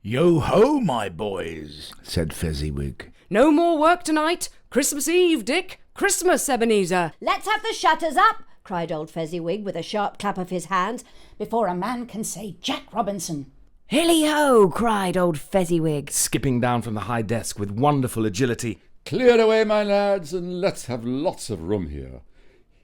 Yo-ho, my boys, said Fezziwig. No more work tonight. Christmas Eve, Dick. Christmas, Ebenezer. Let's have the shutters up, cried old Fezziwig with a sharp clap of his hands, before a man can say Jack Robinson. Hilly-ho, cried old Fezziwig, skipping down from the high desk with wonderful agility. Clear away, my lads, and let's have lots of room here.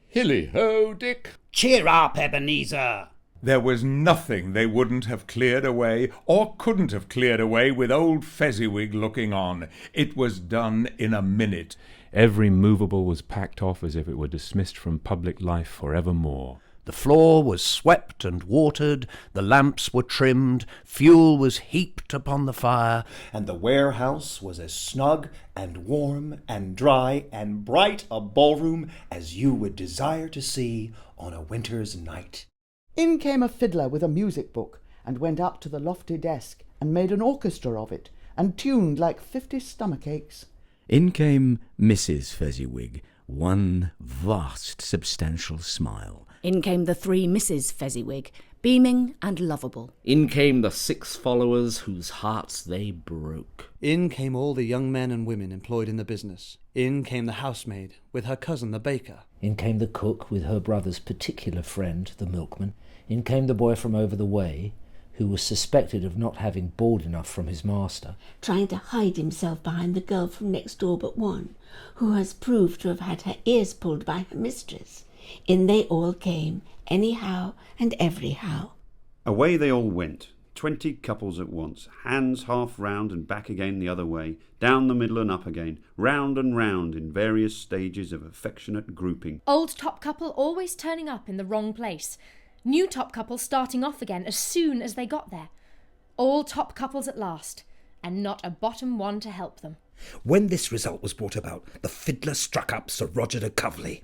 Hilly-ho, Dick. Cheer up, Ebenezer. There was nothing they wouldn't have cleared away, or couldn't have cleared away, with old Fezziwig looking on. It was done in a minute. Every movable was packed off as if it were dismissed from public life for evermore. The floor was swept and watered, the lamps were trimmed, fuel was heaped upon the fire, and the warehouse was as snug and warm and dry and bright a ballroom as you would desire to see on a winter's night. In came a fiddler with a music book, and went up to the lofty desk, and made an orchestra of it, and tuned like 50 stomach aches. In came Mrs. Fezziwig, one vast substantial smile. In came the 3 Misses Fezziwig, beaming and lovable. In came the 6 followers whose hearts they broke. In came all the young men and women employed in the business. In came the housemaid with her cousin the baker. In came the cook with her brother's particular friend, the milkman. In came the boy from over the way, who was suspected of not having board enough from his master, trying to hide himself behind the girl from next door but one, who has proved to have had her ears pulled by her mistress. In they all came, anyhow and everyhow. Away they all went, 20 couples at once, hands half round and back again the other way, down the middle and up again, round and round in various stages of affectionate grouping. Old top couple always turning up in the wrong place. New top couple starting off again as soon as they got there. All top couples at last, and not a bottom one to help them. When this result was brought about, the fiddler struck up Sir Roger de Coverley.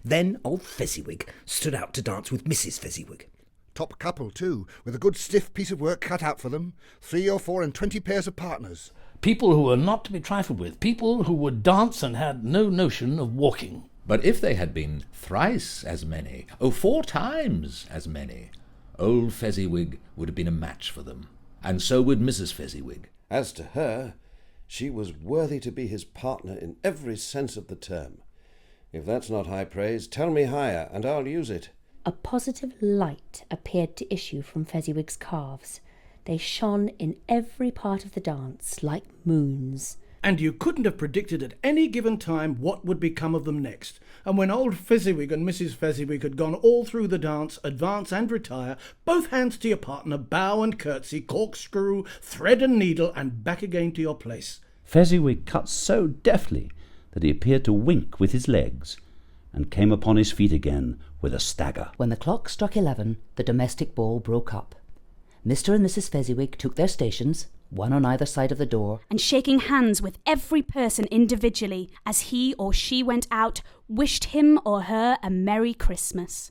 Then old Fezziwig stood out to dance with Mrs. Fezziwig. Top couple, too, with a good stiff piece of work cut out for them. 3 or 4 and 20 pairs of partners. People who were not to be trifled with. People who would dance and had no notion of walking. But if they had been thrice as many, 4 times as many, old Fezziwig would have been a match for them. And so would Mrs. Fezziwig. As to her, she was worthy to be his partner in every sense of the term. If that's not high praise, tell me higher, and I'll use it. A positive light appeared to issue from Fezziwig's calves. They shone in every part of the dance like moons. And you couldn't have predicted at any given time what would become of them next. And when old Fezziwig and Mrs. Fezziwig had gone all through the dance, advance and retire, both hands to your partner, bow and curtsy, corkscrew, thread and needle, and back again to your place. Fezziwig cut so deftly that he appeared to wink with his legs, and came upon his feet again with a stagger. When the clock struck 11, the domestic ball broke up. Mr. and Mrs. Fezziwig took their stations, one on either side of the door, and shaking hands with every person individually as he or she went out, wished him or her a Merry Christmas.